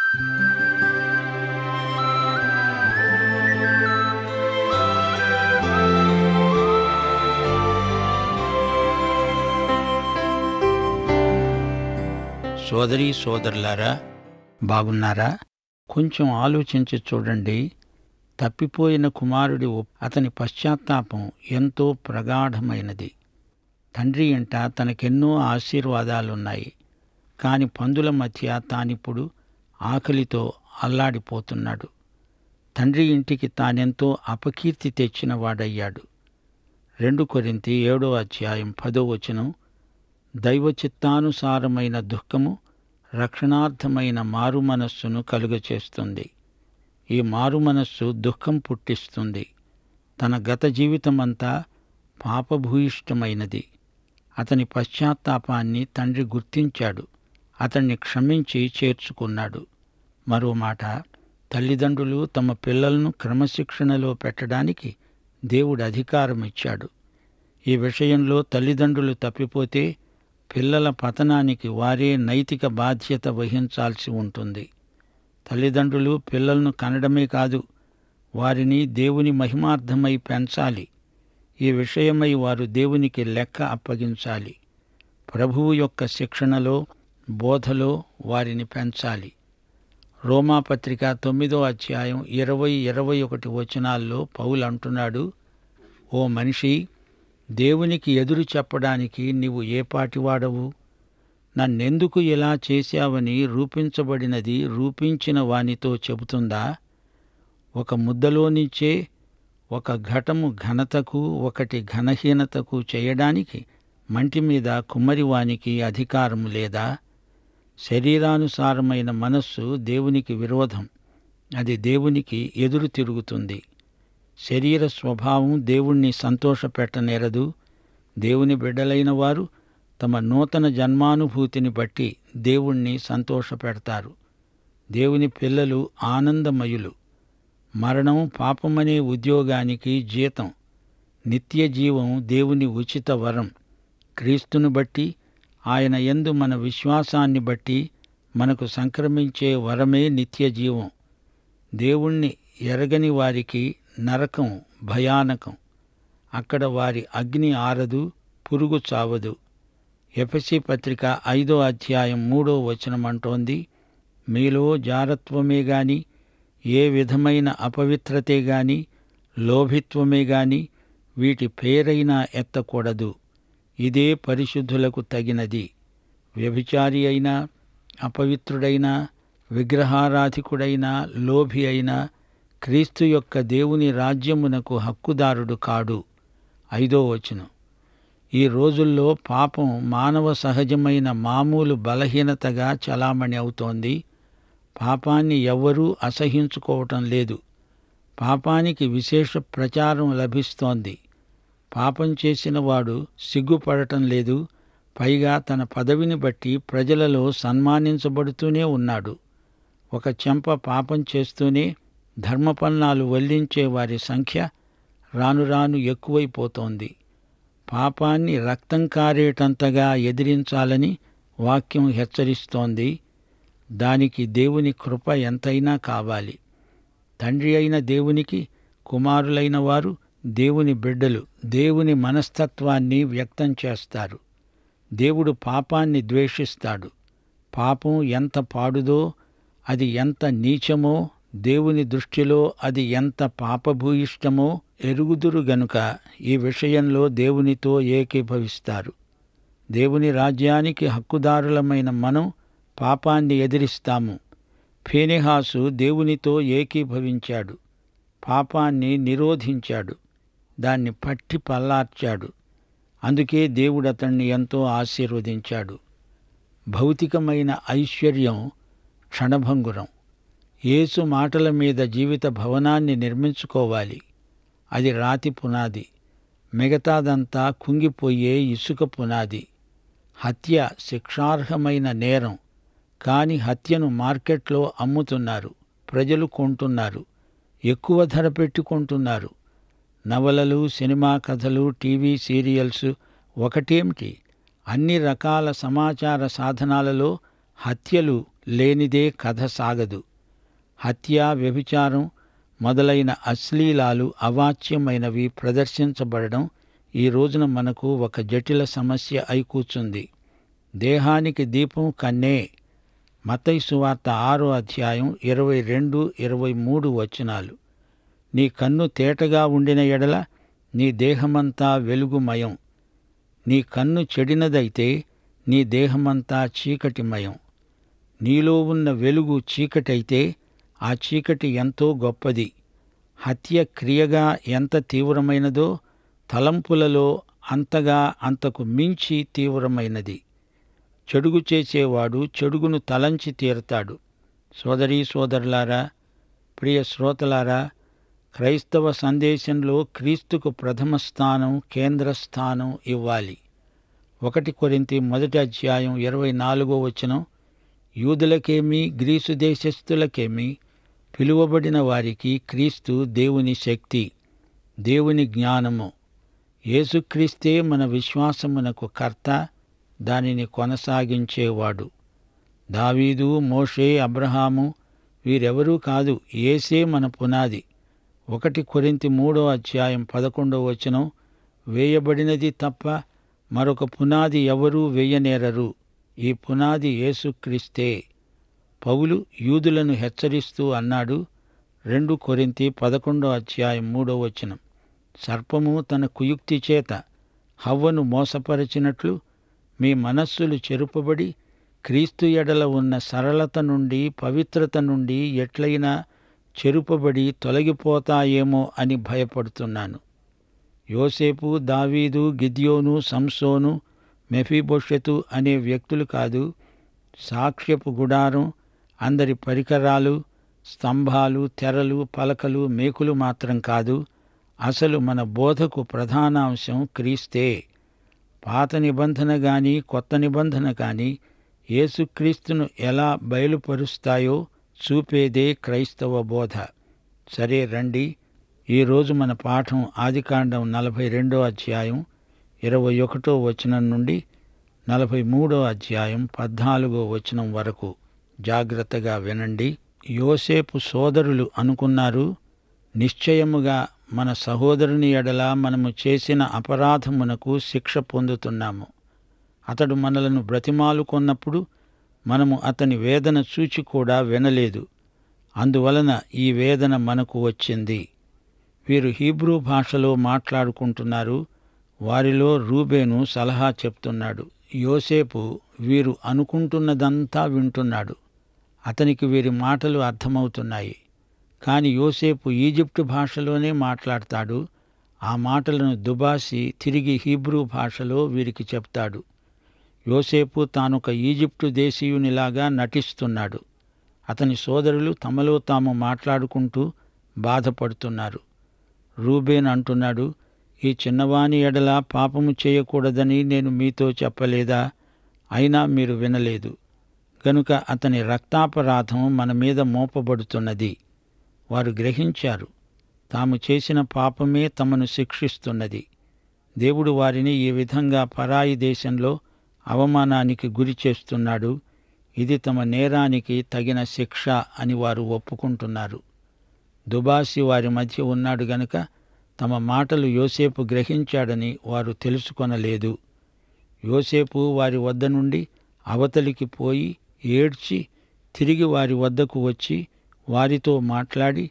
సోదరీ సోదరులారా, బాగున్నారా? కొంచెం ఆలోచించి చూడండి. తప్పిపోయిన కుమారుడి అతని పశ్చాత్తాపం ఎంతో ప్రగాఢమైనది. తండ్రి ఇంట తనకెన్నో ఆశీర్వాదాలున్నాయి. కాని పందుల మధ్య తానిప్పుడు ఆకలితో అల్లాడిపోతున్నాడు. తండ్రి ఇంటికి తానెంతో అపకీర్తి తెచ్చిన వాడయ్యాడు. 2 కొరింథీ 7:10 దైవ చిత్తానుసారమైన దుఃఖము రక్షణార్థమైన మారుమనస్సును కలుగచేస్తుంది. ఈ మారుమనస్సు దుఃఖం పుట్టిస్తుంది. తన గత జీవితమంతా పాపభూయిష్టమైనది. అతని పశ్చాత్తాపాన్ని తండ్రి గుర్తించాడు. అతన్ని క్షమించి చేర్చుకున్నాడు. మరో మాట, తల్లిదండ్రులు తమ పిల్లలను క్రమశిక్షణలో పెట్టడానికి దేవుడు అధికారమిచ్చాడు. ఈ విషయంలో తల్లిదండ్రులు తప్పిపోతే పిల్లల పతనానికి వారే నైతిక బాధ్యత వహించాల్సి ఉంటుంది. తల్లిదండ్రులు పిల్లలను కనడమే కాదు, వారిని దేవుని మహిమార్థమై పెంచాలి. ఈ విషయమై వారు దేవునికి లెక్క అప్పగించాలి. ప్రభువు యొక్క శిక్షణలో, బోధలో వారిని పెంచాలి. రోమాపత్రిక 9:20-21 పౌలు అంటున్నాడు, ఓ మనిషి, దేవునికి ఎదురు చెప్పడానికి నీవు ఏపాటివాడవు? నన్నెందుకు ఇలా చేశావని రూపించబడినది రూపించిన వానితో చెబుతుందా? ఒక ముద్దలోనించే ఒక ఘటము ఘనతకు, ఒకటి ఘనహీనతకు చేయడానికి మంటి మీద కుమ్మరివానికి అధికారము లేదా? శరీరానుసారమైన మనస్సు దేవునికి విరోధం. అది దేవునికి ఎదురు తిరుగుతుంది. శరీర స్వభావం దేవుణ్ణి సంతోషపెట్టనేరదు. దేవుని బిడ్డలైన వారు తమ నూతన జన్మానుభూతిని బట్టి దేవుణ్ణి సంతోషపెడతారు. దేవుని పిల్లలు ఆనందమయులు. మరణం పాపమనే ఉద్యోగానికి జీతం. నిత్య జీవం దేవుని ఉచిత వరం. క్రీస్తును బట్టి, ఆయన యందు మన విశ్వాసాన్ని బట్టి మనకు సంక్రమించే వరమే నిత్య జీవం. దేవుణ్ణి ఎరగని వారికి నరకం భయానకం. అక్కడ వారి అగ్ని ఆరదు, పురుగు చావదు. ఎఫెసీ పత్రిక 5:3 అంటోంది, మీలో జారత్వమే గాని, ఏ విధమైన అపవిత్రతే గాని, లోభిత్వమే గాని వీటి పేరైనా ఎత్తకూడదు. ఇదే పరిశుద్ధులకు తగినది. వ్యభిచారి అయినా, అపవిత్రుడైనా, విగ్రహారాధికుడైనా, లోభి అయినా క్రీస్తు యొక్క దేవుని రాజ్యమునకు హక్కుదారుడు కాడు. 5 ఈ రోజుల్లో పాపం మానవ సహజమైన మామూలు బలహీనతగా చలామణి అవుతోంది. పాపాన్ని ఎవ్వరూ అసహించుకోవటం లేదు. పాపానికి విశేష ప్రచారం లభిస్తోంది. పాపం చేసిన వాడు సిగ్గుపడటం లేదు. పైగా తన పదవిని బట్టి ప్రజలలో సన్మానించబడుతూనే ఉన్నాడు. ఒక చెంప పాపం చేస్తూనే ధర్మపన్నాలు వల్లించే వారి సంఖ్య రాను రాను ఎక్కువైపోతోంది. పాపాన్ని రక్తం కారేటంతగా ఎదిరించాలని వాక్యం హెచ్చరిస్తోంది. దానికి దేవుని కృప ఎంతైనా కావాలి. తండ్రి అయిన దేవునికి కుమారులైన వారు దేవుని బిడ్డలు. దేవుని మనస్తత్వాన్ని వ్యక్తం చేస్తారు. దేవుడు పాపాన్ని ద్వేషిస్తాడు. పాపం ఎంత పాడుదో, అది ఎంత నీచమో, దేవుని దృష్టిలో అది ఎంత పాపభూయిష్టమో ఎరుగుదురు గనుక ఈ విషయంలో దేవునితో ఏకీభవిస్తారు. దేవుని రాజ్యానికి హక్కుదారులమైన మనం పాపాన్ని ఎదిరిస్తాము. ఫీనెహాసు దేవునితో ఏకీభవించాడు. పాపాన్ని నిరోధించాడు. దాన్ని పట్టి పల్లార్చాడు. అందుకే దేవుడు అతన్ని ఎంతో ఆశీర్వదించాడు. భౌతికమైన ఐశ్వర్యం క్షణభంగురం. యేసు మాటల మీద జీవిత భవనాన్ని నిర్మించుకోవాలి. అది రాతి పునాది. మిగతాదంతా కుంగిపోయే ఇసుక పునాది. హత్య శిక్షార్హమైన నేరం. కాని హత్యను మార్కెట్లో అమ్ముతున్నారు. ప్రజలు కొంటున్నారు. ఎక్కువ ధర పెట్టి కొంటున్నారు. నవలలు, సినిమా కథలు, టీవీ సీరియల్స్ ఒకటేమిటి, అన్ని రకాల సమాచార సాధనాలలో హత్యలు లేనిదే కథ సాగదు. హత్య, వ్యభిచారం మొదలైన అశ్లీలాలు, అవాచ్యమైనవి ప్రదర్శించబడడం ఈ రోజున మనకు ఒక జటిల సమస్య అయి కూర్చుంది. దేహానికి దీపం కన్నే. మత్తయి సువార్త 6వ అధ్యాయం 22, 23 వచనాలు. నీ కన్ను తేటగా ఉండిన ఎడల నీ దేహమంతా వెలుగుమయం. నీ కన్ను చెడినదైతే నీ దేహమంతా చీకటిమయం. నీలో ఉన్న వెలుగు చీకటైతే ఆ చీకటి ఎంతో గొప్పది. హత్య క్రియగా ఎంత తీవ్రమైనదో తలంపులలో అంతగా అంతకు మించి తీవ్రమైనది. చెడుగు చేసేవాడు చెడుగును తలంచి తీరతాడు. సోదరీ సోదరులారా, ప్రియ శ్రోతలారా, క్రైస్తవ సందేశంలో క్రీస్తుకు ప్రథమ స్థానం, కేంద్ర స్థానం ఇవ్వాలి. 1 కొరింథీ 1వ అధ్యాయం 24వ వచనం, యూదులకేమీ గ్రీసు దేశస్థులకేమీ పిలువబడిన వారికి క్రీస్తు దేవుని శక్తి, దేవుని జ్ఞానము. యేసుక్రీస్తే మన విశ్వాసమునకు కర్త, దానిని కొనసాగించేవాడు. దావీదు, మోషే, అబ్రహాము వీరెవరూ కాదు, యేసే మన పునాది. 1 కొరింథీ 3వ అధ్యాయం 11వ వచనం, వేయబడినది తప్ప మరొక పునాది ఎవరూ వేయనేరరు. ఈ పునాది యేసుక్రీస్తే. పౌలు యూదులను హెచ్చరిస్తూ అన్నాడు. 2 కొరింథీ 11వ అధ్యాయం 3వ వచనం, సర్పము తన కుయుక్తి చేత హవ్వను మోసపరచినట్లు మీ మనస్సులు చెరుపబడి క్రీస్తు ఎడల ఉన్న సరళత నుండి, పవిత్రత నుండి ఎట్లయినా చెరుపబడి తొలగిపోతాయేమో అని భయపడుతున్నాను. యోసేపు, దావీదు, గిద్యోను, సంసోను, మెఫీబోషెతు అనే వ్యక్తులు కాదు. సాక్ష్యపు గుడారం, అందరి పరికరాలు, స్తంభాలు, తెరలు, పలకలు, మేకులు మాత్రం కాదు. అసలు మన బోధకు ప్రధానాంశం క్రీస్తే. పాత నిబంధన గాని, కొత్త నిబంధన గాని యేసుక్రీస్తును ఎలా బయలుపరుస్తాయో చూపేదే క్రైస్తవ బోధ. సరే రండి, ఈరోజు మన పాఠం ఆదికాండం 42వ అధ్యాయం 21వ వచనం నుండి 43వ అధ్యాయం 14వ వచనం వరకు. జాగ్రత్తగా వినండి. యోసేపు సోదరులు అనుకున్నారు, నిశ్చయముగా మన సహోదరుని ఎడల మనము చేసిన అపరాధమునకు శిక్ష పొందుతున్నాము. అతడు మనలను బ్రతిమాలుకొన్నప్పుడు మనము అతని వేదన చూచి కూడా వినలేదు. అందువలన ఈ వేదన మనకు వచ్చింది. వీరు హీబ్రూ భాషలో మాట్లాడుకుంటున్నారు. వారిలో రూబేను సలహా చెప్తున్నాడు. యోసేపు వీరు అనుకుంటున్నదంతా వింటున్నాడు. అతనికి వీరి మాటలు అర్థమవుతున్నాయి. కాని యోసేపు ఈజిప్టు భాషలోనే మాట్లాడతాడు. ఆ మాటలను దుబాసి తిరిగి హీబ్రూ భాషలో వీరికి చెప్తాడు. యోసేపు తానొక ఈజిప్టు దేశీయునిలాగా నటిస్తున్నాడు. అతని సోదరులు తమలో తాము మాట్లాడుకుంటూ బాధపడుతున్నారు. రూబేన్ అంటున్నాడు, ఈ చిన్నవాని ఎడల పాపము చేయకూడదని నేను మీతో చెప్పలేదా? అయినా మీరు వినలేదు. గనుక అతని రక్తాపరాధం మన మీద మోపబడుతున్నది. వారు గ్రహించారు, తాము చేసిన పాపమే తమను శిక్షిస్తున్నది. దేవుడు వారిని ఈ విధంగా పరాయి దేశంలో అవమానానికి గురి చేస్తున్నాడు. ఇది తమ నేరానికి తగిన శిక్ష అని వారు ఒప్పుకుంటున్నారు. దుబాసి వారి మధ్య ఉన్నాడు గనుక తమ మాటలు యోసేపు గ్రహించాడని వారు తెలుసుకొనలేదు. యోసేపు వారి వద్ద నుండి అవతలికి పోయి ఏడ్చి తిరిగి వారి వద్దకు వచ్చి వారితో మాట్లాడి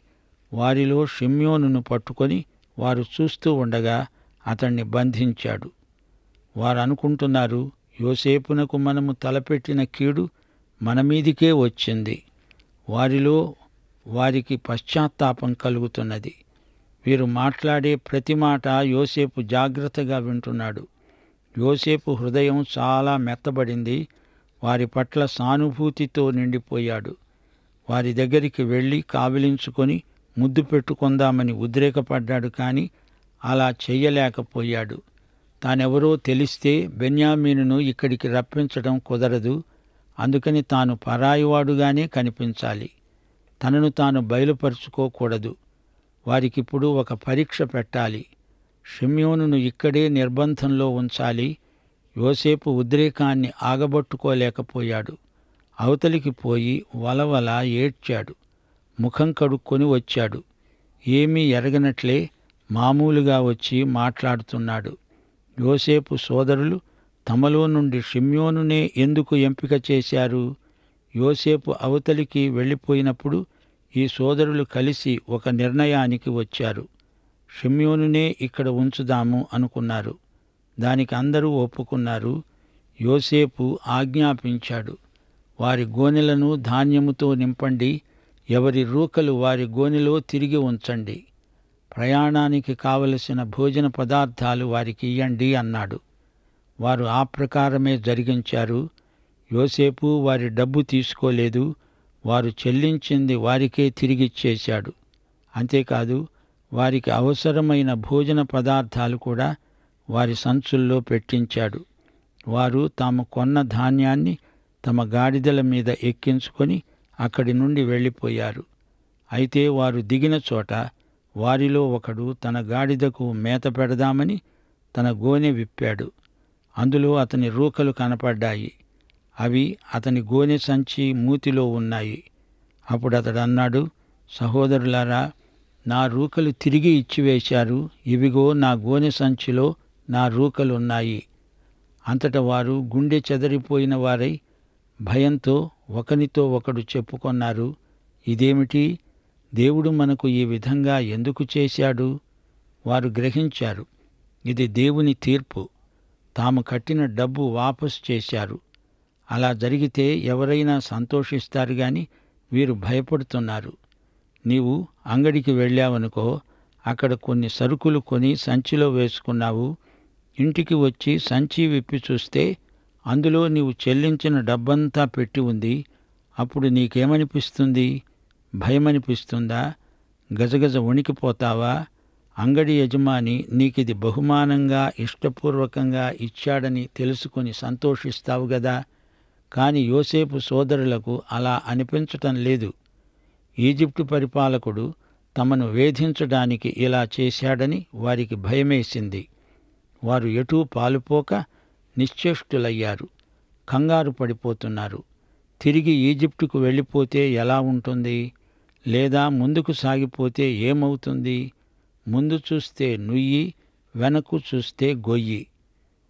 వారిలో షిమ్యోనును పట్టుకొని వారు చూస్తూ ఉండగా అతణ్ణి బంధించాడు. వారు అనుకుంటున్నారు, యోసేపునకు మనము తలపెట్టిన కీడు మన మీదికే వచ్చింది. వారిలో వారికి పశ్చాత్తాపం కలుగుతున్నది. వీరు మాట్లాడే ప్రతి మాట యోసేపు జాగ్రత్తగా వింటున్నాడు. యోసేపు హృదయం చాలా మెత్తబడింది. వారి పట్ల సానుభూతితో నిండిపోయాడు. వారి దగ్గరికి వెళ్ళి కావిలించుకొని ముద్దు పెట్టుకుందామని ఉద్రేకపడ్డాడు. కాని అలా చెయ్యలేకపోయాడు. తానెవరో తెలిస్తే బెన్యామీనును ఇక్కడికి రప్పించడం కుదరదు. అందుకని తాను పరాయివాడుగానే కనిపించాలి. తనను తాను బయలుపరుచుకోకూడదు. వారికిప్పుడు ఒక పరీక్ష పెట్టాలి. షిమ్యోనును ఇక్కడే నిర్బంధంలో ఉంచాలి. యోసేపు ఉద్రేకాన్ని ఆగబట్టుకోలేకపోయాడు. అవతలికి పోయి వలవల ఏడ్చాడు. ముఖం కడుక్కొని వచ్చాడు. ఏమీ ఎరగనట్లే మామూలుగా వచ్చి మాట్లాడుతున్నాడు. యోసేపు సోదరులు తమలో నుండి షిమ్యోనునే ఎందుకు ఎంపిక చేశారు? యోసేపు అవతలికి వెళ్ళిపోయినప్పుడు ఈ సోదరులు కలిసి ఒక నిర్ణయానికి వచ్చారు. షిమ్యోనునే ఇక్కడ ఉంచుదాము అనుకున్నారు. దానికి అందరూ ఒప్పుకున్నారు. యోసేపు ఆజ్ఞాపించాడు, వారి గోనెలను ధాన్యముతో నింపండి, ఎవరి రూకలు వారి గోనెలో తిరిగి ఉంచండి, ప్రయాణానికి కావలసిన భోజన పదార్థాలు వారికి ఇయ్యండి అన్నాడు. వారు ఆ ప్రకారమే జరిగించారు. యోసేపు వారి డబ్బు తీసుకోలేదు. వారు చెల్లించింది వారికే తిరిగిచ్చేశాడు. అంతేకాదు, వారికి అవసరమైన భోజన పదార్థాలు కూడా వారి సంచుల్లో పెట్టించాడు. వారు తాము కొన్న ధాన్యాన్ని తమ గాడిదల మీద ఎక్కించుకొని అక్కడి నుండి వెళ్ళిపోయారు. అయితే వారు దిగిన చోట వారిలో ఒకడు తన గాడిదకు మేత పెడదామని తన గోనె విప్పాడు. అందులో అతని రూకలు కనపడ్డాయి. అవి అతని గోనె సంచి మూతిలో ఉన్నాయి. అప్పుడు అతడు అన్నాడు, సహోదరులారా, నా రూకలు తిరిగి ఇచ్చివేశారు. ఇవిగో నా గోనె సంచిలో నా రూకలున్నాయి. అంతట వారు గుండె చెదరిపోయిన వారై భయంతో ఒకనితో ఒకడు చెప్పుకొన్నారు, ఇదేమిటి? దేవుడు మనకు ఈ విధంగా ఎందుకు చేశాడు? వారు గ్రహించారు, ఇది దేవుని తీర్పు. తాము కట్టిన డబ్బు వాపసు చేశారు. అలా జరిగితే ఎవరైనా సంతోషిస్తారు గాని వీరు భయపడుతున్నారు. నీవు అంగడికి వెళ్ళావనుకో, అక్కడ కొన్ని సరుకులు కొని సంచిలో వేసుకున్నావు. ఇంటికి వచ్చి సంచి విప్పి చూస్తే అందులో నీవు చెల్లించిన డబ్బంతా పెట్టి ఉంది. అప్పుడు నీకేమనిపిస్తుంది? భయమనిపిస్తుందా? గజగజ వణికిపోతావా? అంగడి యజమాని నీకిది బహుమానంగా ఇష్టపూర్వకంగా ఇచ్చాడని తెలుసుకుని సంతోషిస్తావు గదా. కాని యోసేపు సోదరులకు అలా అనిపించటం లేదు. ఈజిప్టు పరిపాలకుడు తమను వేధించడానికి ఇలా చేశాడని వారికి భయమేసింది. వారు ఎటూ పాలుపోక నిశ్చేష్టులయ్యారు, కంగారు పడిపోతున్నారు. తిరిగి ఈజిప్టుకు వెళ్ళిపోతే ఎలా ఉంటుంది? లేదా ముందుకు సాగిపోతే ఏమవుతుంది? ముందు చూస్తే నుయ్యి, వెనక్కు చూస్తే గొయ్యి.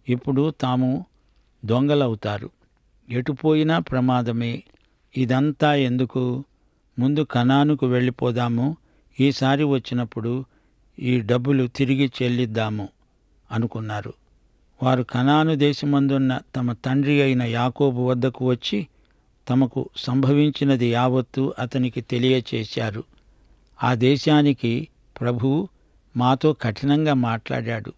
ఇప్పుడు తాము దొంగలవుతారు. ఎటుపోయినా ప్రమాదమే. ఇదంతా ఎందుకు? ముందు కనానుకు వెళ్ళిపోదాము. ఈసారి వచ్చినప్పుడు ఈ డబ్బులు తిరిగి చెల్లిద్దాము అనుకున్నారు. వారు కనాను దేశమందున్న తమ తండ్రి అయిన యాకోబు వద్దకు వచ్చి తమకు సంభవించినది యావత్తూ అతనికి తెలియచేశారు. ఆ దేశానికి ప్రభువు మాతో కఠినంగా మాట్లాడాడు.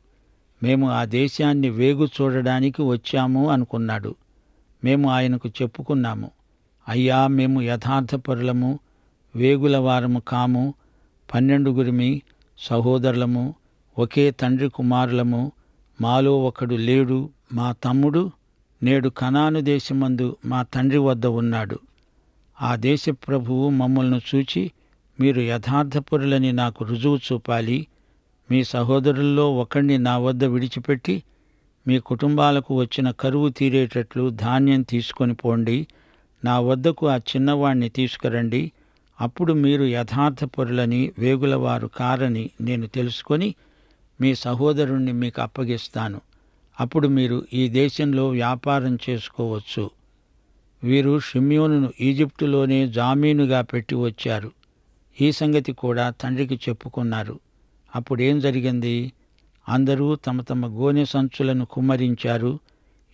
మేము ఆ దేశాన్ని వేగు చూడడానికి వచ్చాము అనుకున్నాడు. మేము ఆయనకు చెప్పుకున్నాము, అయ్యా, మేము యథార్థపరులము, వేగుల వారము కాము, 12 సహోదరులము, ఒకే తండ్రి కుమారులము. మాలో ఒకడు లేడు, మా తమ్ముడు నేడు కనాను దేశమందు మా తండ్రి వద్ద ఉన్నాడు. ఆ దేశ ప్రభువు మమ్మల్ని చూచి, మీరు యథార్థపరులని నాకు రుజువు చూపాలి. మీ సహోదరుల్లో ఒకణ్ణి నా వద్ద విడిచిపెట్టి మీ కుటుంబాలకు వచ్చిన కరువు తీరేటట్లు ధాన్యం తీసుకొని పోండి. నా వద్దకు ఆ చిన్నవాణ్ణి తీసుకురండి. అప్పుడు మీరు యథార్థపరులని, వేగులవారు కారని నేను తెలుసుకొని మీ సహోదరుణ్ణి మీకు అప్పగిస్తాను. అప్పుడు మీరు ఈ దేశంలో వ్యాపారం చేసుకోవచ్చు. వీరు షిమ్యోనును ఈజిప్టులోనే జామీనుగా పెట్టి వచ్చారు. ఈ సంగతి కూడా తండ్రికి చెప్పుకున్నారు. అప్పుడేం జరిగింది? అందరూ తమ తమ గోనె సంచులను కుమ్మరించారు.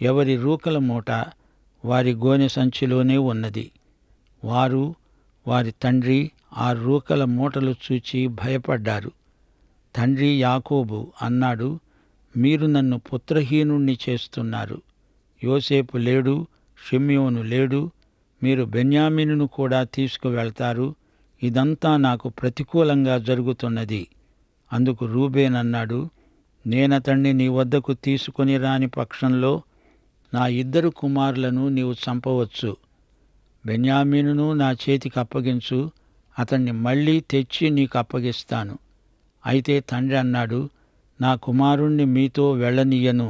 ఎవరి రూకల మూట వారి గోనె సంచిలోనే ఉన్నది. వారు, వారి తండ్రి ఆ రూకల మూటలు చూచి భయపడ్డారు. తండ్రి యాకోబు అన్నాడు, మీరు నన్ను పుత్రహీనుణ్ణి చేస్తున్నారు. యోసేపు లేడు, షిమ్యోను లేడు, మీరు బెన్యామీనును కూడా తీసుకువెళ్తారు. ఇదంతా నాకు ప్రతికూలంగా జరుగుతున్నది. అందుకు రూబేన్ అన్నాడు, నేనతణ్ణి నీ వద్దకు తీసుకొని రాని పక్షంలో నా 2 కుమారులను నీవు చంపవచ్చు. బెన్యామీనును నా చేతికి అప్పగించు, అతణ్ణి మళ్లీ తెచ్చి నీకు అప్పగిస్తాను. అయితే తండ్రి అన్నాడు, నా కుమారుణ్ణి మీతో వెళ్ళనీయను.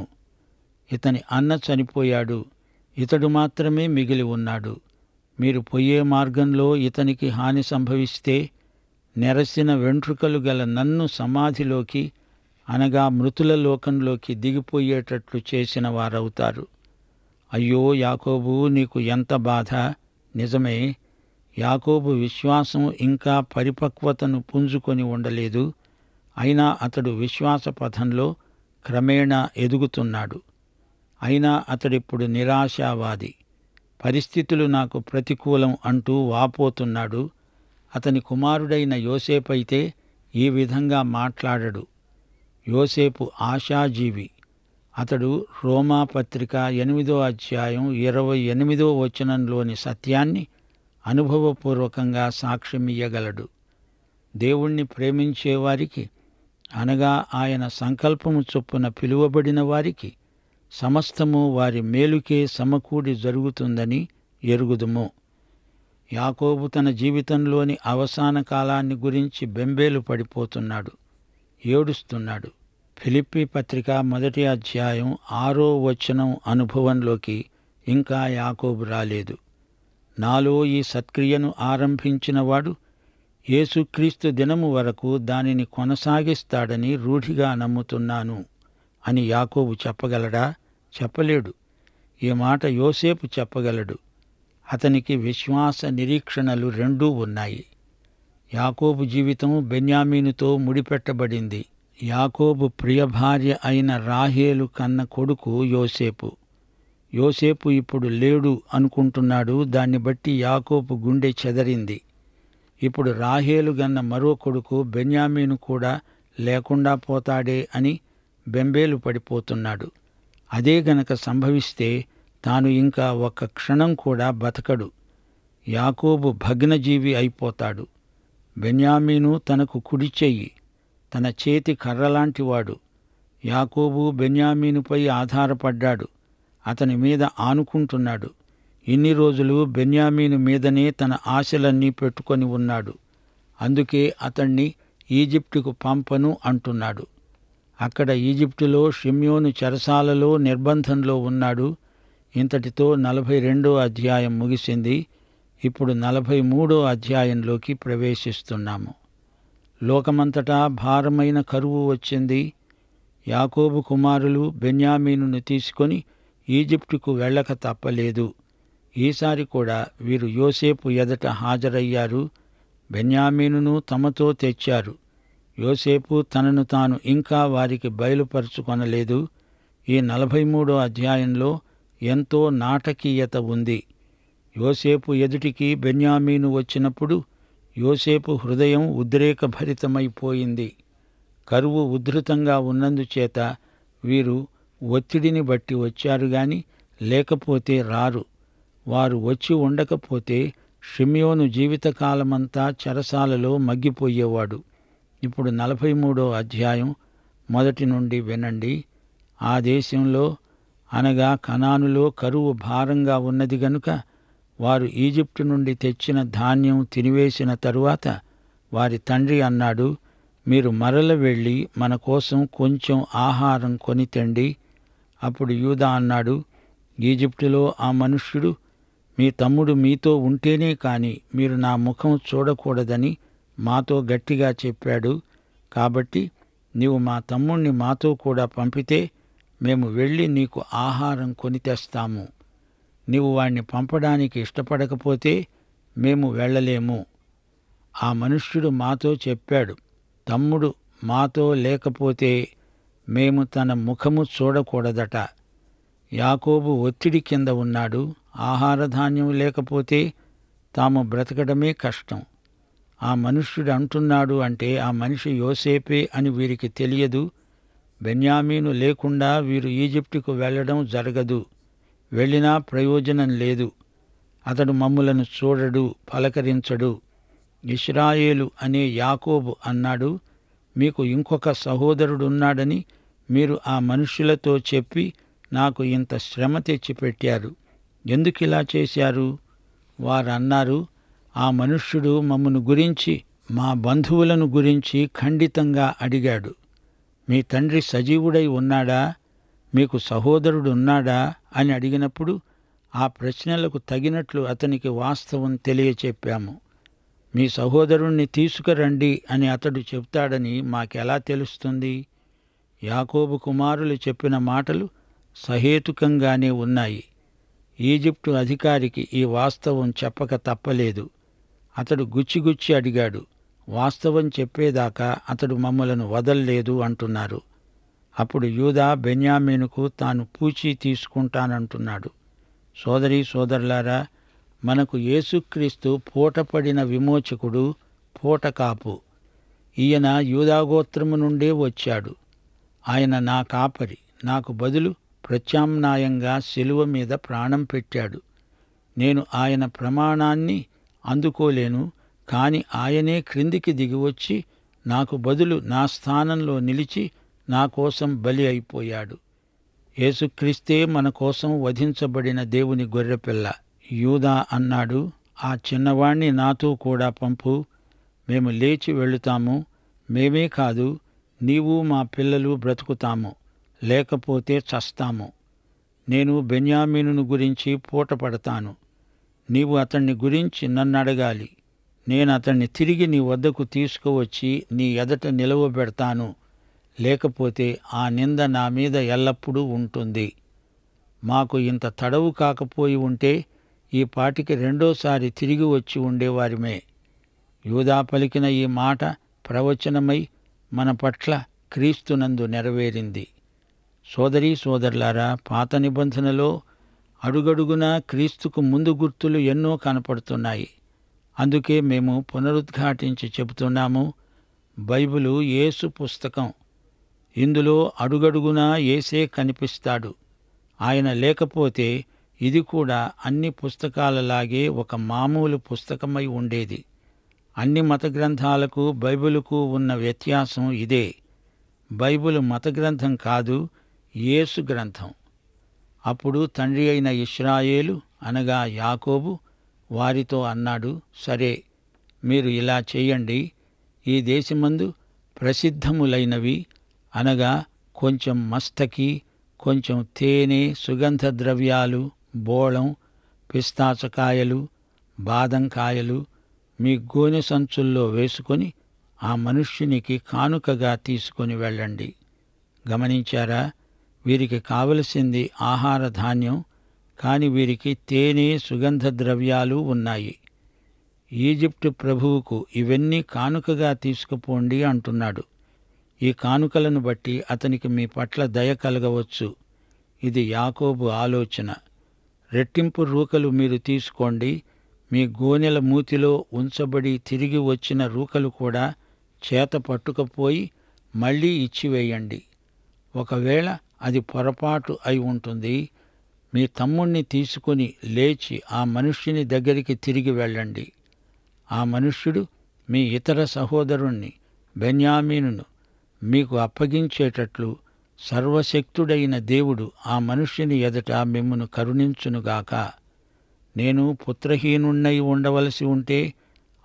ఇతని అన్న చనిపోయాడు, ఇతడు మాత్రమే మిగిలి ఉన్నాడు. మీరు పోయే మార్గంలో ఇతనికి హాని సంభవిస్తే నెరసిన వెంట్రుకలు గల నన్ను సమాధిలోకి అనగా మృతుల లోకంలోకి దిగిపోయేటట్లు చేసిన వారవుతారు. అయ్యో యాకోబు, నీకు ఎంత బాధ! నిజమే, యాకోబు విశ్వాసం ఇంకా పరిపక్వతను పుంజుకొని ఉండలేదు. అయినా అతడు విశ్వాస పథంలో క్రమేణా ఎదుగుతున్నాడు. అయినా అతడిప్పుడు నిరాశావాది. పరిస్థితులు నాకు ప్రతికూలం అంటూ వాపోతున్నాడు. అతని కుమారుడైన యోసేపైతే ఈ విధంగా మాట్లాడడు. యోసేపు ఆశాజీవి. అతడు రోమాపత్రిక 8వ అధ్యాయం 28వ వచనంలోని సత్యాన్ని అనుభవపూర్వకంగా సాక్ష్యమియ్యగలడు. దేవుణ్ణి ప్రేమించేవారికి, అనగా ఆయన సంకల్పము చొప్పున పిలువబడిన వారికి సమస్తము వారి మేలుకే సమకూడి జరుగుతుందని ఎరుగుదుము. యాకోబు తన జీవితంలోని అవసాన కాలాన్ని గురించి బెంబేలు పడిపోతున్నాడు, ఏడుస్తున్నాడు. ఫిలిప్పీ పత్రిక 1వ అధ్యాయం 6వ వచనం అనుభవంలోకి ఇంకా యాకోబు రాలేదు. నాలో ఈ సత్క్రియను ఆరంభించినవాడు యేసుక్రీస్తు దినము వరకు దానిని కొనసాగిస్తాడని రూఢిగా నమ్ముతున్నాను అని యాకోబు చెప్పగలడా? చెప్పలేడు. ఈ మాట యోసేపు చెప్పగలడు. అతనికి విశ్వాస నిరీక్షణలు రెండూ ఉన్నాయి. యాకోబు జీవితం బెన్యామీనుతో ముడిపెట్టబడింది. యాకోబు ప్రియభార్య అయిన రాహేలు కన్న కొడుకు యోసేపు. యోసేపు ఇప్పుడు లేడు అనుకుంటున్నాడు. దాన్ని బట్టి యాకోబు గుండె చెదరింది. ఇప్పుడు రాహేలు గన్న మరో కొడుకు బెన్యామీను కూడా లేకుండా పోతాడే అని బెంబేలు పడిపోతున్నాడు. అదే గనక సంభవిస్తే తాను ఇంకా ఒక్క క్షణం కూడా బతకడు. యాకోబు భగ్నజీవి అయిపోతాడు. బెన్యామీను తనకు కుడి చెయ్యి, తన చేతి కర్రలాంటివాడు. యాకోబు బెన్యామీనుపై ఆధారపడ్డాడు, అతని మీద ఆనుకుంటున్నాడు. ఇన్ని రోజులు బెన్యామీను మీదనే తన ఆశలన్నీ పెట్టుకొని ఉన్నాడు. అందుకే అతణ్ణి ఈజిప్టుకు పంపను అంటున్నాడు. అక్కడ ఈజిప్టులో షిమ్యోను చెరసాలలో నిర్బంధంలో ఉన్నాడు. ఇంతటితో 42వ అధ్యాయం ముగిసింది. ఇప్పుడు 43వ అధ్యాయంలోకి ప్రవేశిస్తున్నాము. లోకమంతటా భారమైన కరువు వచ్చింది. యాకోబు కుమారులు బెన్యామీనును తీసుకొని ఈజిప్టుకు వెళ్ళక తప్పలేదు. ఈసారి కూడా వీరు యోసేపు ఎదుట హాజరయ్యారు. బెన్యామీనును తమతో తెచ్చారు. యోసేపు తనను తాను ఇంకా వారికి బయలుపరుచుకొనలేదు. ఈ 43వ అధ్యాయంలో ఎంతో నాటకీయత ఉంది. యోసేపు ఎదుటికి బెన్యామీను వచ్చినప్పుడు యోసేపు హృదయం ఉద్రేకభరితమైపోయింది. కరువు ఉధృతంగా ఉన్నందుచేత వీరు ఒత్తిడిని బట్టి వచ్చారు గాని లేకపోతే రారు. వారు వచ్చి ఉండకపోతే షిమ్యోను జీవితకాలమంతా చెరసాలలో మగ్గిపోయేవాడు. ఇప్పుడు 43వ అధ్యాయం మొదటి నుండి వినండి. ఆ దేశంలో అనగా కనానులో కరువు భారంగా ఉన్నది గనుక వారు ఈజిప్టు నుండి తెచ్చిన ధాన్యం తినివేసిన తరువాత వారి తండ్రి అన్నాడు, మీరు మరల వెళ్ళి మన కోసం కొంచెం ఆహారం కొని తెండి. అప్పుడు యూదా అన్నాడు, ఈజిప్టులో ఆ మనుష్యుడు మీ తమ్ముడు మీతో ఉంటేనే కాని మీరు నా ముఖం చూడకూడదని మాతో గట్టిగా చెప్పాడు. కాబట్టి నీవు మా తమ్ముణ్ణి మాతో కూడా పంపితే మేము వెళ్ళి నీకు ఆహారం కొని తెస్తాము. నీవు వాణ్ణి పంపడానికి ఇష్టపడకపోతే మేము వెళ్ళలేము. ఆ మనుష్యుడు మాతో చెప్పాడు, తమ్ముడు మాతో లేకపోతే మేము తన ముఖము చూడకూడదట. యాకోబు ఒత్తిడి కింద ఉన్నాడు. ఆహారధాన్యం లేకపోతే తాము బ్రతకడమే కష్టం. ఆ మనుష్యుడు అంటున్నాడు అంటే ఆ మనిషి యోసేపే అని వీరికి తెలియదు. బెన్యామీను లేకుండా వీరు ఈజిప్టుకు వెళ్ళడం జరగదు. వెళ్ళినా ప్రయోజనం లేదు. అతడు మమ్ములను చూడడు, పలకరించడు. ఇశ్రాయేలు అనే యాకోబు అన్నాడు, మీకు ఇంకొక సహోదరుడున్నాడని మీరు ఆ మనుష్యులతో చెప్పి నాకు ఇంత శ్రమ తెచ్చిపెట్టారు. ఎందుకిలా చేశారు? వారన్నారు, ఆ మనుష్యుడు మమ్మను గురించి మా బంధువులను గురించి ఖండితంగా అడిగాడు. మీ తండ్రి సజీవుడై ఉన్నాడా? మీకు సహోదరుడున్నాడా అని అడిగినప్పుడు ఆ ప్రశ్నలకు తగినట్లు అతనికి వాస్తవం తెలియచెప్పాము. మీ సహోదరుణ్ణి తీసుకురండి అని అతడు చెప్తాడని మాకెలా తెలుస్తుంది? యాకోబు కుమారులు చెప్పిన మాటలు సహేతుకంగానే ఉన్నాయి. ఈజిప్టు అధికారికి ఈ వాస్తవం చెప్పక తప్పలేదు. అతడు గుచ్చిగుచ్చి అడిగాడు. వాస్తవం చెప్పేదాకా అతడు మమ్మలను వదల్లేదు అంటున్నారు. అప్పుడు యూదా బెన్యామీనుకు తాను పూచీ తీసుకుంటానంటున్నాడు. సోదరీ సోదరులారా, మనకు యేసుక్రీస్తు పూటపడిన విమోచకుడు, పూటకాపు. ఈయన యూదాగోత్రము నుండే వచ్చాడు. ఆయన నా కాపరి, నాకు బదులు ప్రత్యామ్నాయంగా శిలువ మీద ప్రాణం పెట్టాడు. నేను ఆయన ప్రమాణాన్ని అందుకోలేను, కాని ఆయనే క్రిందికి దిగివచ్చి నాకు బదులు నా స్థానంలో నిలిచి నా కోసం బలి అయిపోయాడు. యేసుక్రీస్తే మన కోసం వధించబడిన దేవుని గొర్రెపిల్ల. యూదా అన్నాడు, ఆ చిన్నవాణ్ణి నాతో కూడా పంపు, మేము లేచి వెళుతాము. మేమే కాదు, నీవు మా పిల్లలు బ్రతుకుతాము, లేకపోతే చస్తాము. నేను బెన్యామీనును గురించి పూటపడతాను. నీవు అతన్ని గురించి నన్నడగాలి. నేను అతన్ని తిరిగి నీ వద్దకు తీసుకువచ్చి నీ ఎదట నిలవబెడతాను. లేకపోతే ఆ నింద నా మీద ఎల్లప్పుడూ ఉంటుంది. మాకు ఇంత తడవు కాకపోయి ఉంటే ఈ పాటికి రెండోసారి తిరిగి వచ్చి ఉండేవారిమే. యూదా పలికిన ఈ మాట ప్రవచనమై మన పట్ల క్రీస్తునందు నెరవేరింది. సోదరీ సోదరులారా, పాత నిబంధనలో అడుగడుగునా క్రీస్తుకు ముందు గుర్తులు ఎన్నో కనపడుతున్నాయి. అందుకే మేము పునరుద్ఘాటించి చెబుతున్నాము, బైబిలు యేసు పుస్తకం. ఇందులో అడుగడుగునా యేసే కనిపిస్తాడు. ఆయన లేకపోతే ఇది కూడా అన్ని పుస్తకాలలాగే ఒక మామూలు పుస్తకమై ఉండేది. అన్ని మత గ్రంథాలకు బైబిలుకు ఉన్న వ్యత్యాసం ఇదే. బైబిలు మత గ్రంథం కాదు, యేసు గ్రంథం. అప్పుడు తండ్రి అయిన ఇశ్రాయేలు అనగా యాకోబు వారితో అన్నాడు, సరే, మీరు ఇలా చేయండి. ఈ దేశమందు ప్రసిద్ధములైనవి అనగా కొంచెం మస్తకి, కొంచెం తేనె, సుగంధ ద్రవ్యాలు, బోళం, పిస్తాచకాయలు, బాదంకాయలు మీ గోనె సంచుల్లో వేసుకొని ఆ మనుష్యునికి కానుకగా తీసుకొని వెళ్ళండి. గమనించారా? వీరికి కావలసింది ఆహార ధాన్యం, కాని వీరికి తేనె, సుగంధ ద్రవ్యాలు ఉన్నాయి. ఈజిప్టు ప్రభువుకు ఇవన్నీ కానుకగా తీసుకుపోండి అంటున్నాడు. ఈ కానుకలను బట్టి అతనికి మీ పట్ల దయ కలగవచ్చు. ఇది యాకోబు ఆలోచన. రెట్టింపు రూకలు మీరు తీసుకోండి. మీ గోనెల మూతిలో ఉంచబడి తిరిగి వచ్చిన రూకలు కూడా చేత పట్టుకపోయి మళ్లీ ఇచ్చివేయండి. ఒకవేళ అది పొరపాటు అయి ఉంటుంది. మీ తమ్ముణ్ణి తీసుకుని లేచి ఆ మనుష్యుని దగ్గరికి తిరిగి వెళ్ళండి. ఆ మనుష్యుడు మీ ఇతర సహోదరుణ్ణి బెన్యామీనును మీకు అప్పగించేటట్లు సర్వశక్తుడైన దేవుడు ఆ మనుష్యుని ఎదుట మిమ్మును కరుణించునుగాక. నేను పుత్రహీనుణ్ణై ఉండవలసి ఉంటే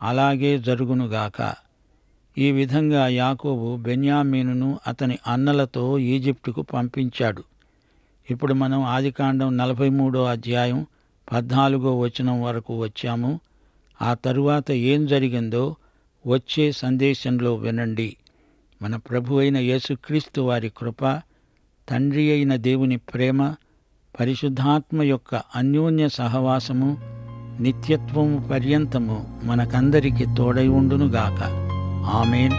అలాగే జరుగునుగాక. ఈ విధంగా యాకోబు బెన్యామీనును అతని అన్నలతో ఈజిప్టుకు పంపించాడు. ఇప్పుడు మనం ఆదికాండం 43వ అధ్యాయం 14వ వచనం వరకు వచ్చాము. ఆ తరువాత ఏం జరిగిందో వచ్చే సందేశంలో వినండి. మన ప్రభు అయిన యేసుక్రీస్తు వారి కృప, తండ్రి అయిన దేవుని ప్రేమ, పరిశుద్ధాత్మ యొక్క అన్యోన్య సహవాసము నిత్యత్వము పర్యంతము మనకందరికి తోడై ఉండునుగాక. ఆమేన్.